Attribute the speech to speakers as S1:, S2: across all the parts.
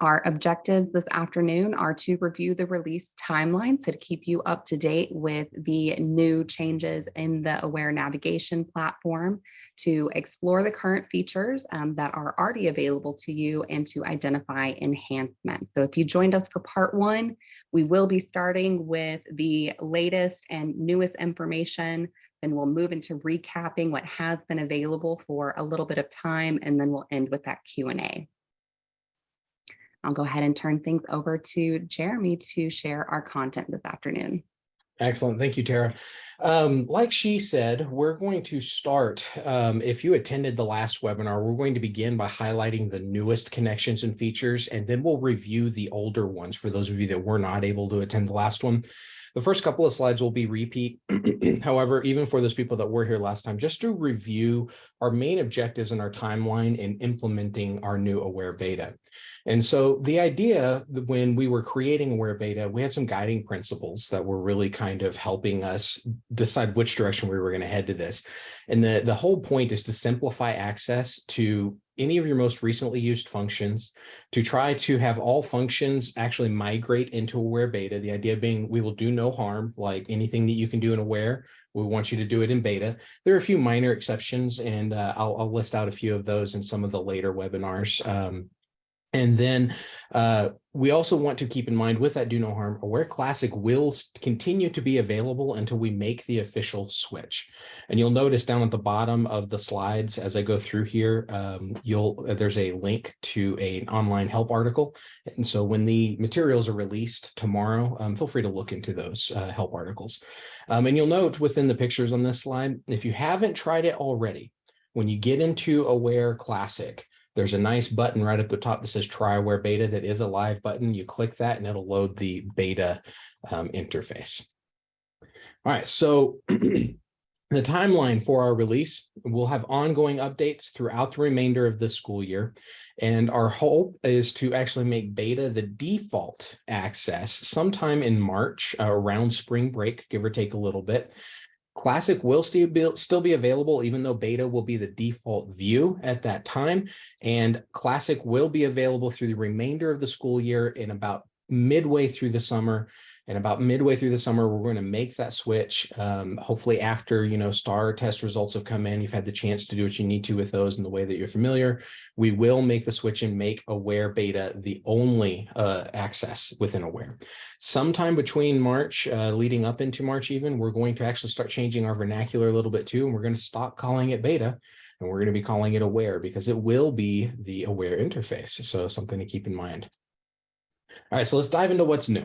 S1: Our objectives this afternoon are to review the release timeline, so to keep you up to date with the new changes in the Aware navigation platform, to explore the current features that are already available to you, and to identify enhancements. So if you joined us for part one, we will be starting with the latest and newest information. Then we'll move into recapping what has been available for a little bit of time, and then we'll end with that Q&A. I'll go ahead and turn things over to Jeremy to share our content this afternoon.
S2: Excellent. Thank you, Tara. Like she said, we're going to start, if you attended the last webinar, we're going to begin by highlighting the newest connections and features, and then we'll review the older ones for those of you that were not able to attend the last one. The first couple of slides will be repeat. However, even for those people that were here last time, just to review our main objectives and our timeline in implementing our new Aware Beta. And so the idea that when we were creating Aware Beta, we had some guiding principles that were really kind of helping us decide which direction we were going to head to this. And the whole point is to simplify access to any of your most recently used functions, to try to have all functions actually migrate into Aware Beta. The idea being we will do no harm, like anything that you can do in Aware, we want you to do it in beta. There are a few minor exceptions, and I'll list out a few of those in some of the later webinars. And then we also want to keep in mind with that do no harm, Aware Classic will continue to be available until we make the official switch. And you'll notice down at the bottom of the slides as I go through here, there's a link to an online help article. And so when the materials are released tomorrow, feel free to look into those help articles. And you'll note within the pictures on this slide, if you haven't tried it already, when you get into Aware Classic, there's a nice button right at the top that says Try Aware Beta. That is a live button. You click that and it'll load the beta interface. All right, so the timeline for our release, we'll have ongoing updates throughout the remainder of this school year. And our hope is to actually make beta the default access sometime in March, around spring break, give or take a little bit. Classic will still be available, even though beta will be the default view at that time. And Classic will be available through the remainder of the school year in about midway through the summer. And about midway through the summer, we're going to make that switch. Hopefully after, STAR test results have come in, you've had the chance to do what you need to with those in the way that you're familiar. We will make the switch and make Aware Beta the only access within Aware. Sometime between March, leading up into March even, we're going to actually start changing our vernacular a little bit too, and we're going to stop calling it Beta, and we're going to be calling it Aware because it will be the Aware interface. So something to keep in mind. All right, so let's dive into what's new.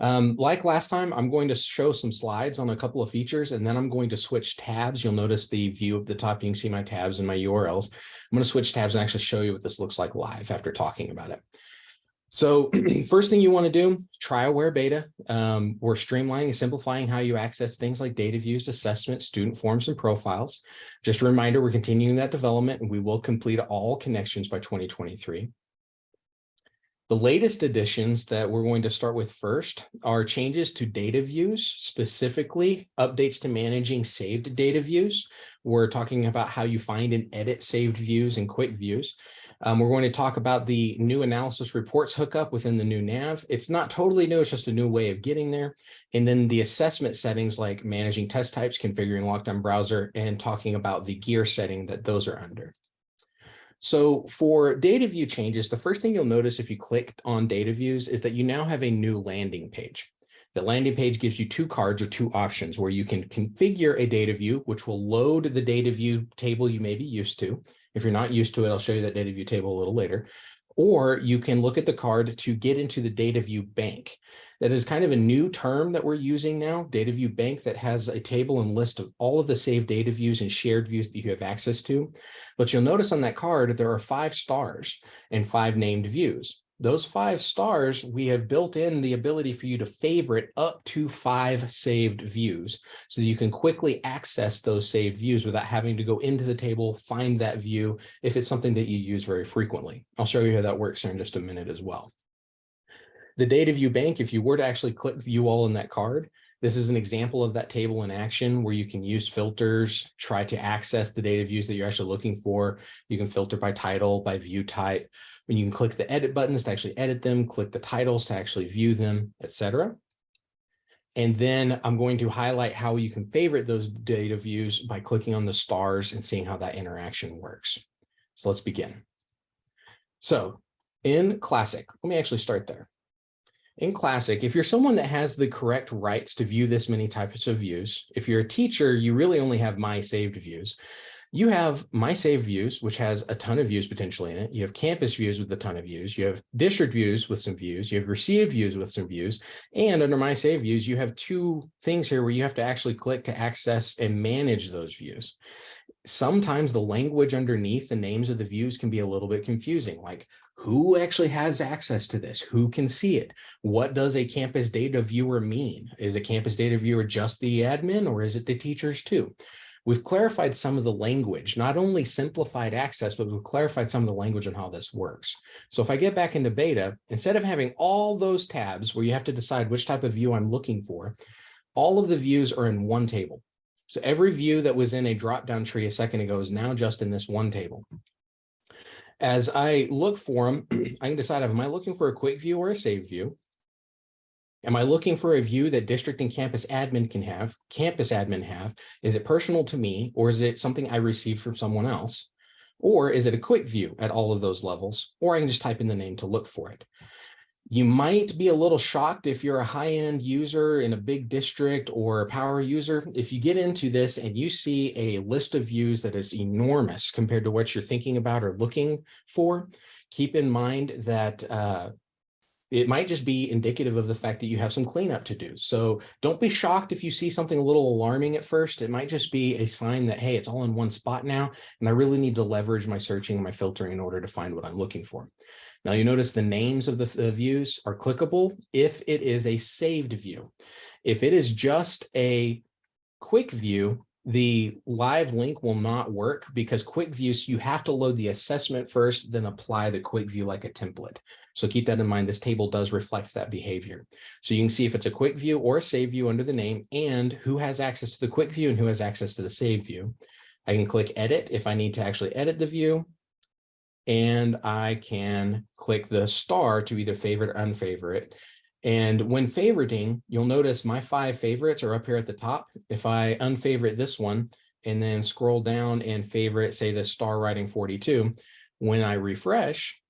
S2: Like last time, I'm going to show some slides on a couple of features, and then I'm going to switch tabs. You'll notice the view at the top. You can see my tabs and my URLs. I'm going to switch tabs and actually show you what this looks like live after talking about it. So first thing you want to do, try Aware Beta. We're streamlining and simplifying how you access things like data views, assessments, student forms, and profiles. Just a reminder, we're continuing that development, and we will complete all connections by 2023. The latest additions that we're going to start with first are changes to data views, specifically updates to managing saved data views. We're talking about how you find and edit saved views and quick views. We're going to talk about the new analysis reports hookup within the new nav. It's not totally new, it's just a new way of getting there. And then the assessment settings like managing test types, configuring lockdown browser, and talking about the gear setting that those are under. So for data view changes, the first thing you'll notice if you clicked on data views is that you now have a new landing page. The landing page gives you two cards or two options where you can configure a data view, which will load the data view table you may be used to. If you're not used to it, I'll show you that data view table a little later. Or you can look at the card to get into the data view bank. That is kind of a new term that we're using now, data view bank, that has a table and list of all of the saved data views and shared views that you have access to. But you'll notice on that card, there are 5 stars and 5 named views. Those 5 stars, we have built in the ability for you to favorite up to 5 saved views so that you can quickly access those saved views without having to go into the table, find that view if it's something that you use very frequently. I'll show you how that works here in just a minute as well. The data view bank, if you were to actually click view all in that card, this is an example of that table in action where you can use filters, try to access the data views that you're actually looking for. You can filter by title, by view type, When you can click the edit buttons to actually edit them, click the titles to actually view them, etc. And then I'm going to highlight how you can favorite those data views by clicking on the stars and seeing how that interaction works. So let's begin. So in Classic, let me actually start there. In Classic, if you're someone that has the correct rights to view this many types of views, if you're a teacher, you really only have My Saved Views. You have My Saved Views, which has a ton of views potentially in it. You have Campus Views with a ton of views. You have District Views with some views. You have Received Views with some views. And under My Saved Views, you have two things here where you have to actually click to access and manage those views. Sometimes the language underneath the names of the views can be a little bit confusing, like who actually has access to this? Who can see it? What does a campus data viewer mean? Is a campus data viewer just the admin, or is it the teachers too? We've clarified some of the language, not only simplified access, but we've clarified some of the language on how this works. So if I get back into beta, instead of having all those tabs where you have to decide which type of view I'm looking for, all of the views are in one table. So every view that was in a drop-down tree a second ago is now just in this one table. As I look for them, I can decide, am I looking for a quick view or a saved view? Am I looking for a view that district and campus admin can have, campus admin have? Is it personal to me, or is it something I received from someone else? Or is it a quick view at all of those levels? Or I can just type in the name to look for it. You might be a little shocked if you're a high-end user in a big district or a power user. If you get into this and you see a list of views that is enormous compared to what you're thinking about or looking for, keep in mind that it might just be indicative of the fact that you have some cleanup to do. So don't be shocked if you see something a little alarming at first. It might just be a sign that, hey, it's all in one spot now, and I really need to leverage my searching and my filtering in order to find what I'm looking for. Now you notice the names of the views are clickable if it is a saved view. If it is just a quick view, the live link will not work because quick views, you have to load the assessment first, then apply the quick view like a template. So keep that in mind. This table does reflect that behavior. So you can see if it's a quick view or a save view under the name and who has access to the quick view and who has access to the save view. I can click edit if I need to actually edit the view. And I can click the star to either favorite or unfavorite. And when favoriting, you'll notice my 5 favorites are up here at the top. If I unfavorite this one and then scroll down and favorite, say, the star writing 42, when I refresh,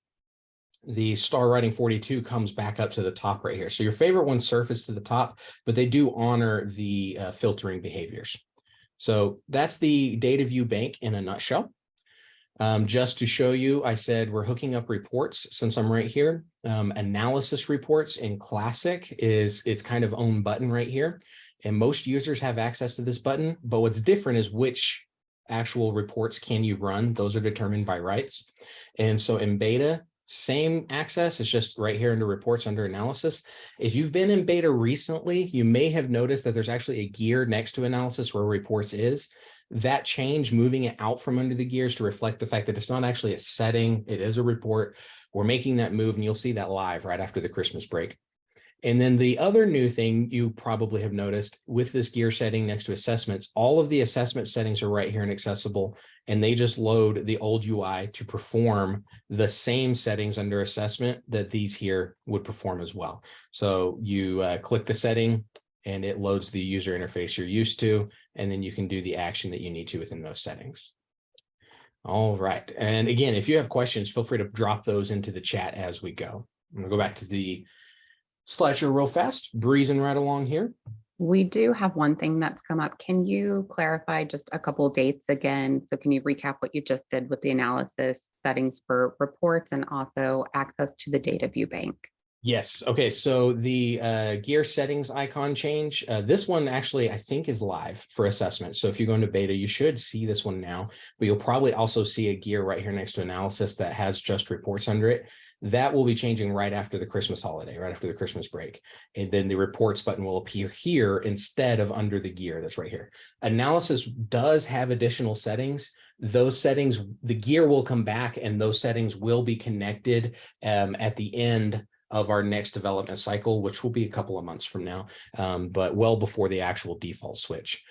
S2: the star writing 42 comes back up to the top right here. So your favorite ones surface to the top, but they do honor the filtering behaviors. So that's the data view bank in a nutshell. Just to show you, I said we're hooking up reports since I'm right here. Analysis reports in Classic is its kind of own button right here. And most users have access to this button, but what's different is which actual reports can you run. Those are determined by rights. And so in beta, same access, it's just right here under reports under analysis. If you've been in beta recently, you may have noticed that there's actually a gear next to analysis where reports is. That change, moving it out from under the gears to reflect the fact that it's not actually a setting, it is a report. We're making that move, and you'll see that live right after the Christmas break. And then the other new thing you probably have noticed with this gear setting next to assessments, all of the assessment settings are right here and accessible, and they just load the old UI to perform the same settings under assessment that these here would perform as well. So you click the setting and it loads the user interface you're used to, and then you can do the action that you need to within those settings. All right. And again, if you have questions, feel free to drop those into the chat as we go. I'm going to go back to the slideshow real fast, breezing right along here.
S1: We do have one thing that's come up. Can you clarify just a couple of dates again? So can you recap what you just did with the analysis settings for reports and also access to the data view bank?
S2: Yes. Okay. So the gear settings icon change, this one actually, I think, is live for assessment. So if you go into beta, you should see this one now, but you'll probably also see a gear right here next to analysis that has just reports under it. That will be changing right after the Christmas holiday, right after the Christmas break. And then the reports button will appear here instead of under the gear that's right here. Analysis does have additional settings. Those settings, the gear will come back and those settings will be connected at the end of our next development cycle, which will be a couple of months from now, but well before the actual default switch.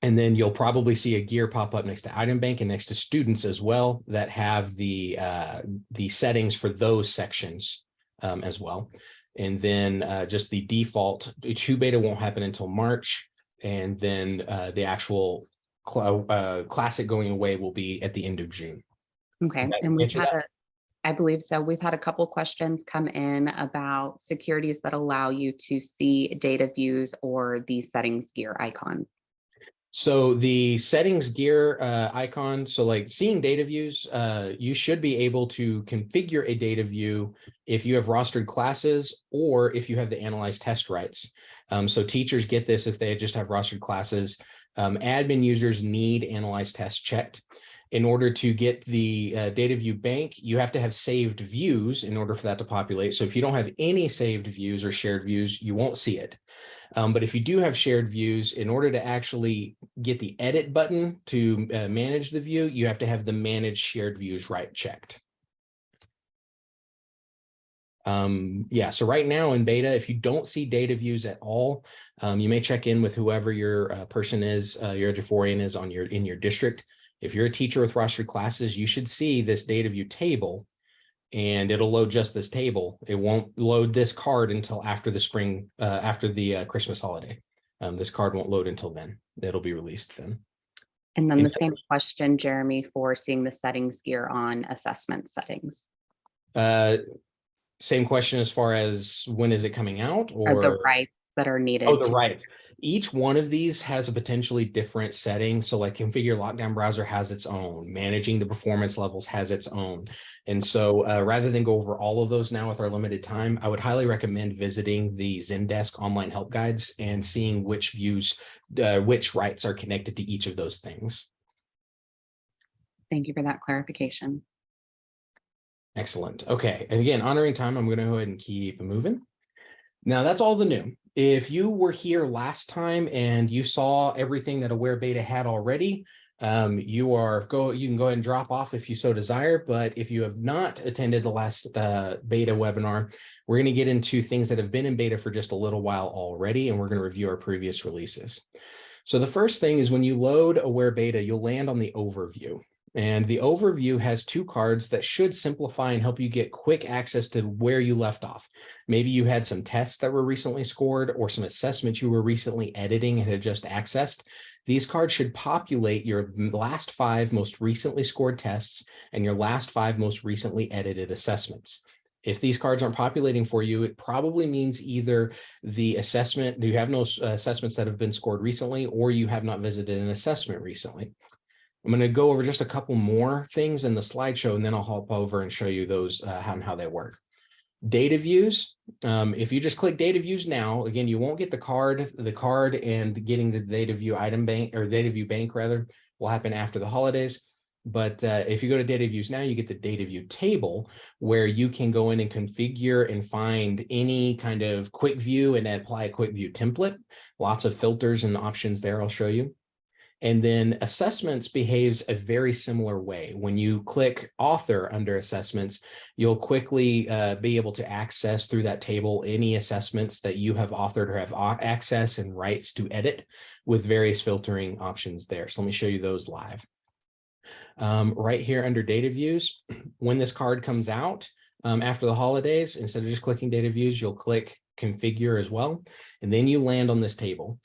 S2: And then you'll probably see a gear pop up next to item bank and next to students as well that have the settings for those sections as well. And then just the default 2 beta won't happen until March. And then the actual classic going away will be at the end of June.
S1: Okay, and I believe so. We've had a couple questions come in about securities that allow you to see data views or the settings gear icon.
S2: So the settings gear icon, so like seeing data views, you should be able to configure a data view if you have rostered classes or if you have the analyze test rights. So teachers get this if they just have rostered classes. Admin users need analyze test checked. In order to get the data view bank, you have to have saved views in order for that to populate. So if you don't have any saved views or shared views, you won't see it. But if you do have shared views, in order to actually get the edit button to manage the view, you have to have the manage shared views right checked. Yeah, so right now in beta, if you don't see data views at all, you may check in with whoever your person is, your eduphorian is in your district. If you're a teacher with rostered classes, you should see this data view table, and it'll load just this table. It won't load this card until after the spring, after the Christmas holiday. This card won't load until then. It'll be released then.
S1: And then the same question, Jeremy, for seeing the settings gear on assessment settings.
S2: Same question as far as when is it coming out,
S1: or the rights that are needed.
S2: Oh, the rights. Each one of these has a potentially different setting. So like configure lockdown browser has its own, managing the performance levels has its own. And so rather than go over all of those now with our limited time, I would highly recommend visiting the Zendesk online help guides and seeing which views, which rights are connected to each of those things.
S1: Thank you for that clarification.
S2: Excellent. Okay. And again, honoring time, I'm going to go ahead and keep moving. Now that's all the new. If you were here last time and you saw everything that Aware Beta had already, you can go ahead and drop off if you so desire. But if you have not attended the last beta webinar, we're going to get into things that have been in beta for just a little while already, and we're going to review our previous releases. So the first thing is when you load Aware Beta, you'll land on the overview. And the overview has 2 cards that should simplify and help you get quick access to where you left off. Maybe you had some tests that were recently scored or some assessments you were recently editing and had just accessed. These cards should populate your last 5 most recently scored tests and your last 5 most recently edited assessments. If these cards aren't populating for you, it probably means either the assessment, you have no assessments that have been scored recently, or you have not visited an assessment recently. I'm going to go over just a couple more things in the slideshow, and then I'll hop over and show you those how they work. Data views. If you just click data views now, again, you won't get the card and getting the data view item bank or data view bank rather will happen after the holidays. But if you go to data views now, you get the data view table where you can go in and configure and find any kind of quick view and apply a quick view template. Lots of filters and options there I'll show you. And then assessments behaves a very similar way. When you click author under assessments, you'll quickly be able to access through that table any assessments that you have authored or have access and rights to edit with various filtering options there. So let me show you those live. Right here under data views, when this card comes out after the holidays, instead of just clicking data views, you'll click configure as well. And then you land on this table.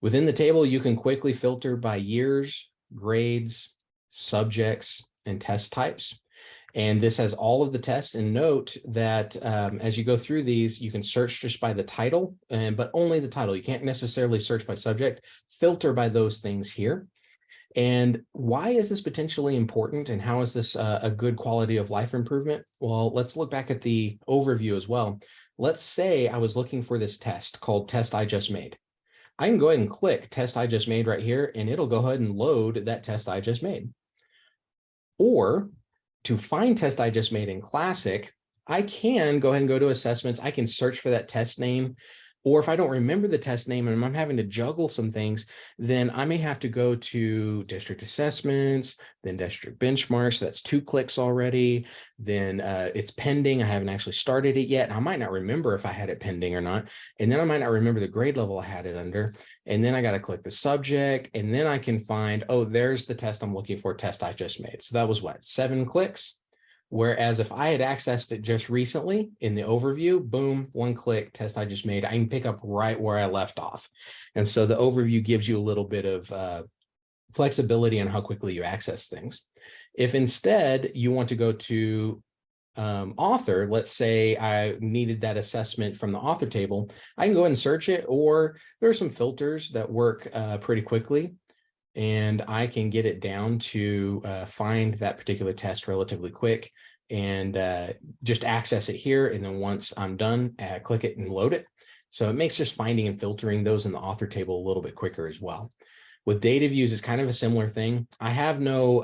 S2: Within the table, you can quickly filter by years, grades, subjects, and test types. And this has all of the tests, and note that as you go through these, you can search just by the title, but only the title. You can't necessarily search by subject, filter by those things here. And why is this potentially important, and how is this a good quality of life improvement? Well, let's look back at the overview as well. Let's say I was looking for this test called Test I Just Made. I can go ahead and click test I just made right here, and it'll go ahead and load that test I just made. Or to find test I just made in Classic, I can go ahead and go to assessments. I can search for that test name, Or if I don't remember the test name and I'm having to juggle some things, then I may have to go to district assessments, then district benchmarks. So that's 2 clicks already. Then it's pending. I haven't actually started it yet. I might not remember if I had it pending or not. And then I might not remember the grade level I had it under. And then I got to click the subject. And then I can find, oh, there's the test I'm looking for, test I just made. So that was what, 7 clicks? Whereas if I had accessed it just recently in the overview, boom, 1 click, test I just made, I can pick up right where I left off. And so the overview gives you a little bit of flexibility on how quickly you access things. If instead you want to go to author, let's say I needed that assessment from the author table, I can go ahead and search it, or there are some filters that work pretty quickly. And I can get it down to find that particular test relatively quick and just access it here. And then once I'm done, click it and load it. So it makes just finding and filtering those in the author table a little bit quicker as well. With data views, it's kind of a similar thing. I have no,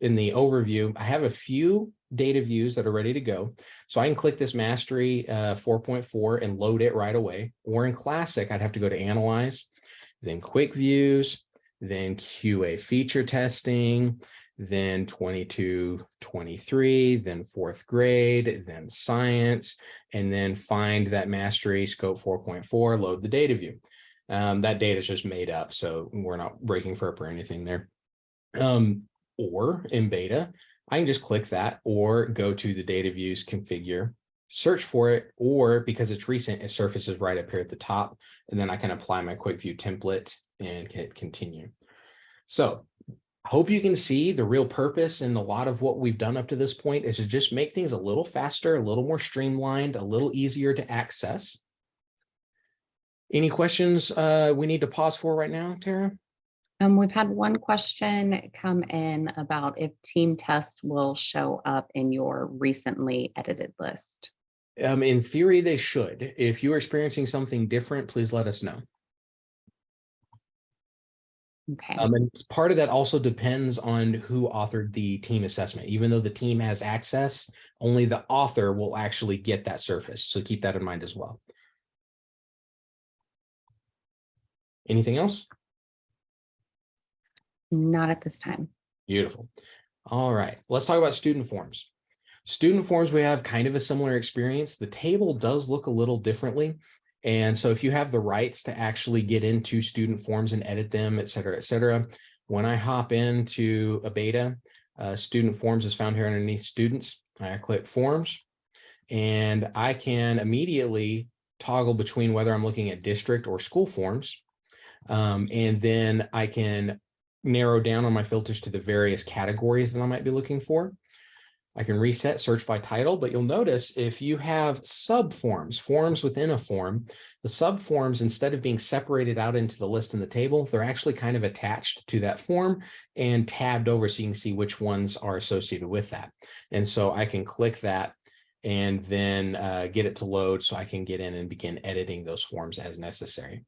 S2: in the overview, I have a few data views that are ready to go. So I can click this Mastery 4.4 and load it right away. Or in Classic, I'd have to go to Analyze, then Quick Views, then QA feature testing, then 22, 23, then 4th grade, then science, and then find that Mastery Scope 4.4, load the data view. That data is just made up, so we're not breaking FERP or anything there. Or in beta, I can just click that or go to the data views configure, search for it, or because it's recent, it surfaces right up here at the top, and then I can apply my quick view template and hit continue. So I hope you can see the real purpose in a lot of what we've done up to this point is to just make things a little faster, a little more streamlined, a little easier to access. Any questions we need to pause for right now, Tara?
S1: We've had one question come in about if team test will show up in your recently edited list.
S2: In theory, they should. If you're experiencing something different, please let us know.
S1: Okay.
S2: And part of that also depends on who authored the team assessment. Even though the team has access, only the author will actually get that surface. So keep that in mind as well. Anything else?
S1: Not at this time.
S2: Beautiful. All right, let's talk about student forms. Student forms, we have kind of a similar experience. The table does look a little differently. And so if you have the rights to actually get into student forms and edit them, et cetera, when I hop into a beta, student forms is found here underneath students. I click forms and I can immediately toggle between whether I'm looking at district or school forms. And then I can narrow down on my filters to the various categories that I might be looking for. I can reset search by title, but you'll notice if you have subforms, forms within a form, the subforms, instead of being separated out into the list in the table, they're actually kind of attached to that form and tabbed over so you can see which ones are associated with that. And so I can click that and then get it to load so I can get in and begin editing those forms as necessary.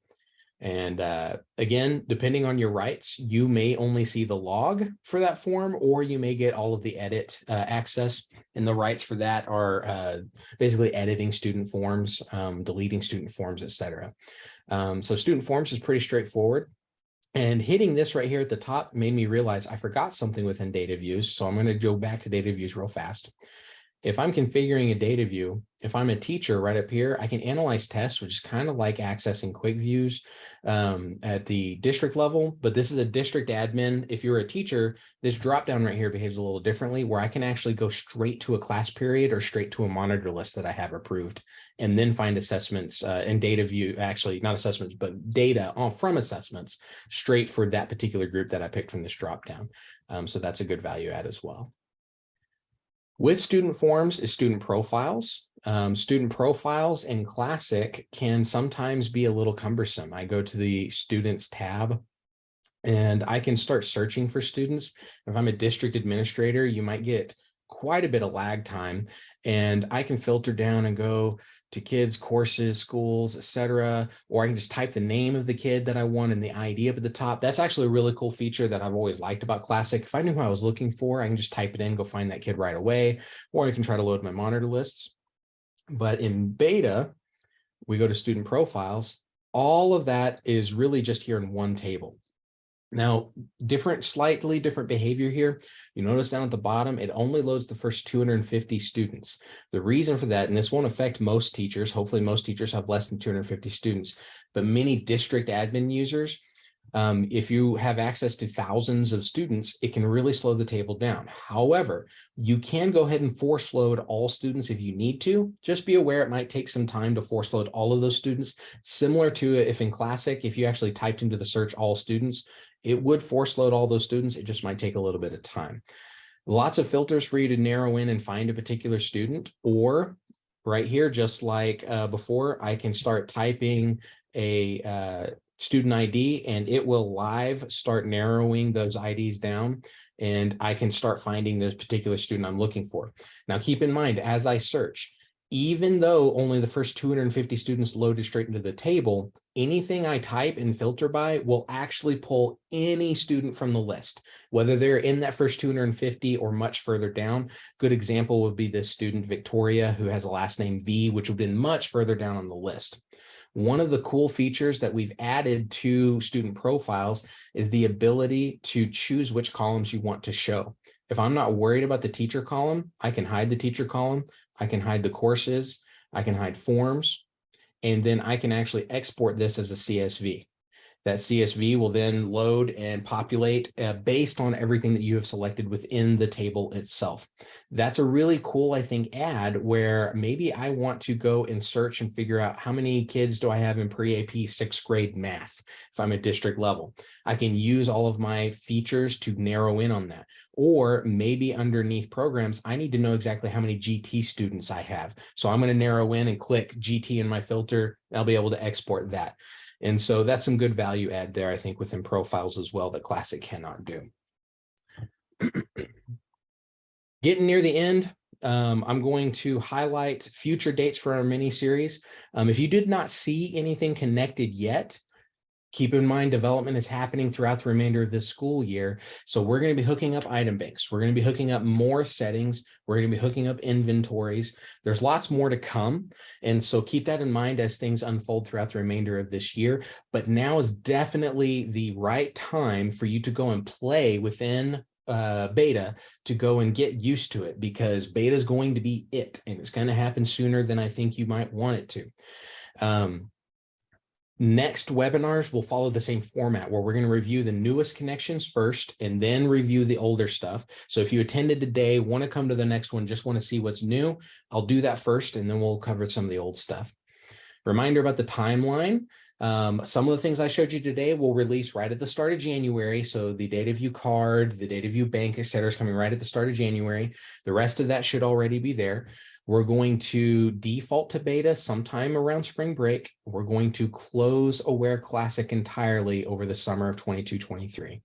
S2: And again, depending on your rights, you may only see the log for that form, or you may get all of the edit access. And the rights for that are basically editing student forms, deleting student forms, etc. So student forms is pretty straightforward. And hitting this right here at the top made me realize I forgot something within data views. So I'm going to go back to data views real fast. If I'm configuring a data view, if I'm a teacher right up here, I can analyze tests, which is kind of like accessing quick views at the district level, but this is a district admin. If you're a teacher, this dropdown right here behaves a little differently, where I can actually go straight to a class period or straight to a monitor list that I have approved, and then find assessments and data view, actually not assessments, but data from assessments straight for that particular group that I picked from this dropdown. So that's a good value add as well. With student forms is student profiles. Student profiles in Classic can sometimes be a little cumbersome. I go to the students tab and I can start searching for students. If I'm a district administrator, you might get quite a bit of lag time, and I can filter down and go to kids, courses, schools, etc. Or I can just type the name of the kid that I want and the ID up at the top. That's actually a really cool feature that I've always liked about Classic. If I knew who I was looking for, I can just type it in, go find that kid right away, or I can try to load my monitor lists. But in beta, we go to student profiles. All of that is really just here in one table. Now, slightly different behavior here. You notice down at the bottom, it only loads the first 250 students. The reason for that, and this won't affect most teachers, hopefully most teachers have less than 250 students, but many district admin users, if you have access to thousands of students, it can really slow the table down. However, you can go ahead and force load all students if you need to. Just be aware it might take some time to force load all of those students. Similar to if in Classic, if you actually typed into the search all students, it would force load all those students. It just might take a little bit of time. Lots of filters for you to narrow in and find a particular student, or right here, just like before, I can start typing a student ID and it will live start narrowing those IDs down, and I can start finding this particular student I'm looking for. Now, keep in mind, as I search, even though only the first 250 students loaded straight into the table, anything I type and filter by will actually pull any student from the list, whether they're in that first 250 or much further down. Good example would be this student, Victoria, who has a last name V, which would have been much further down on the list. One of the cool features that we've added to student profiles is the ability to choose which columns you want to show. If I'm not worried about the teacher column, I can hide the teacher column. I can hide the courses, I can hide forms, and then I can actually export this as a CSV. That CSV will then load and populate based on everything that you have selected within the table itself. That's a really cool, I think, add where maybe I want to go and search and figure out how many kids do I have in pre-AP 6th grade math if I'm at district level. I can use all of my features to narrow in on that. Or maybe underneath programs, I need to know exactly how many GT students I have. So I'm going to narrow in and click GT in my filter. I'll be able to export that. And so that's some good value add there, I think, within profiles as well that Classic cannot do. Getting near the end, I'm going to highlight future dates for our mini series. If you did not see anything connected yet, keep in mind, development is happening throughout the remainder of this school year. So we're going to be hooking up item banks. We're going to be hooking up more settings. We're going to be hooking up inventories. There's lots more to come. And so keep that in mind as things unfold throughout the remainder of this year. But now is definitely the right time for you to go and play within beta, to go and get used to it, because beta is going to be it. And it's going to happen sooner than I think you might want it to. Next webinars will follow the same format where we're going to review the newest connections first and then review the older stuff. So if you attended today, want to come to the next one, just want to see what's new, I'll do that first and then we'll cover some of the old stuff. Reminder about the timeline. Some of the things I showed you today will release right at the start of January. So the data view card, the data view bank, et cetera, is coming right at the start of January. The rest of that should already be there. We're going to default to beta sometime around spring break. We're going to close Aware Classic entirely over the summer of 22-23.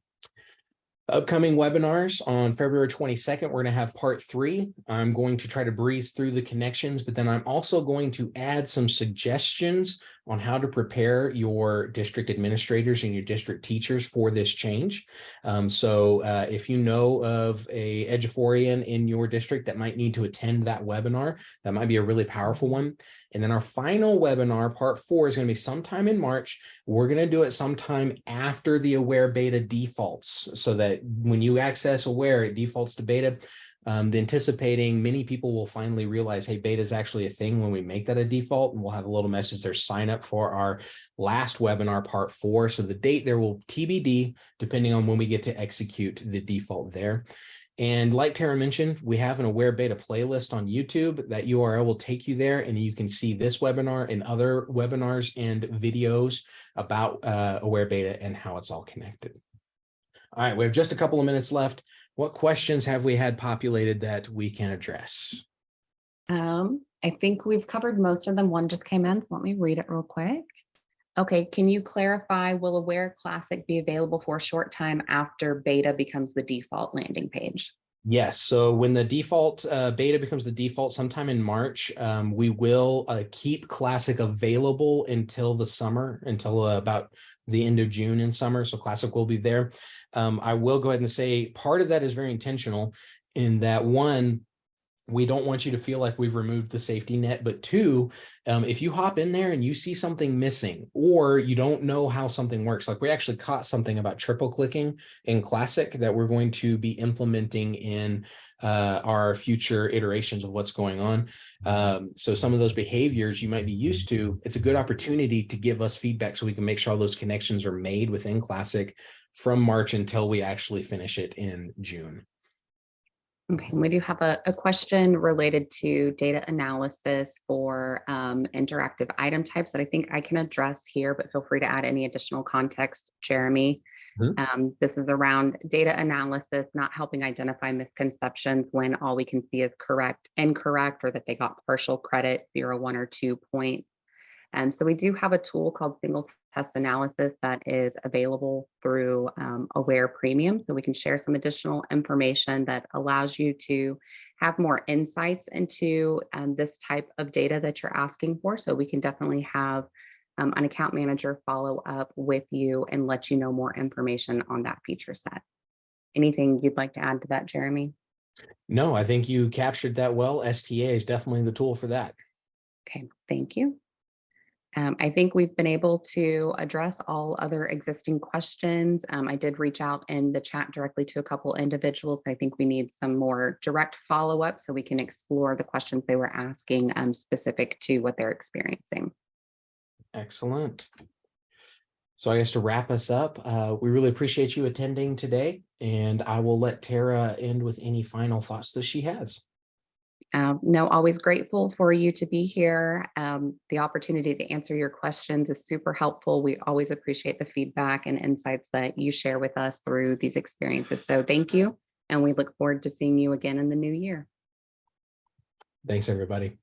S2: Upcoming webinars on February 22nd, we're going to have part 3. I'm going to try to breeze through the connections, but then I'm also going to add some suggestions on how to prepare your district administrators and your district teachers for this change. So if you know of a eduphorian in your district that might need to attend that webinar, that might be a really powerful one. And then our final webinar, part 4, is going to be sometime in March. We're going to do it sometime after the Aware beta defaults, so that when you access Aware, it defaults to beta. The anticipating many people will finally realize, hey, beta is actually a thing when we make that a default, and we'll have a little message there, sign up for our last webinar, part 4. So the date there will TBD, depending on when we get to execute the default there. And like Tara mentioned, we have an Aware beta playlist on YouTube. That URL will take you there, and you can see this webinar and other webinars and videos about Aware beta and how it's all connected. All right, we have just a couple of minutes left. What questions have we had populated that we can address?
S1: I think we've covered most of them. One just came in, so let me read it real quick. Okay, can you clarify, will Aware Classic be available for a short time after beta becomes the default landing page?
S2: Yes, so when the default beta becomes the default sometime in March, we will keep Classic available until the summer, until about the end of June and summer. So Classic will be there. I will go ahead and say part of that is very intentional in that, one, we don't want you to feel like we've removed the safety net. But two, if you hop in there and you see something missing, or you don't know how something works, like we actually caught something about triple clicking in Classic that we're going to be implementing in our future iterations of what's going on. So some of those behaviors you might be used to, it's a good opportunity to give us feedback so we can make sure all those connections are made within Classic from March until we actually finish it in June.
S1: Okay, we do have a question related to data analysis for interactive item types that I think I can address here, but feel free to add any additional context, Jeremy. This is around data analysis, not helping identify misconceptions when all we can see is correct, incorrect, or that they got partial credit, 0, 1, or 2 points. So we do have a tool called single test analysis that is available through Aware Premium. So we can share some additional information that allows you to have more insights into this type of data that you're asking for. So we can definitely have an account manager follow up with you and let you know more information on that feature set. Anything you'd like to add to that, Jeremy?
S2: No, I think you captured that well. STA is definitely the tool for that.
S1: Okay, thank you. I think we've been able to address all other existing questions. I did reach out in the chat directly to a couple individuals. I think we need some more direct follow-up so we can explore the questions they were asking specific to what they're experiencing.
S2: Excellent. So I guess to wrap us up, we really appreciate you attending today, and I will let Tara end with any final thoughts that she has.
S1: No, always grateful for you to be here. The opportunity to answer your questions is super helpful. We always appreciate the feedback and insights that you share with us through these experiences. So thank you. And we look forward to seeing you again in the new year.
S2: Thanks, everybody.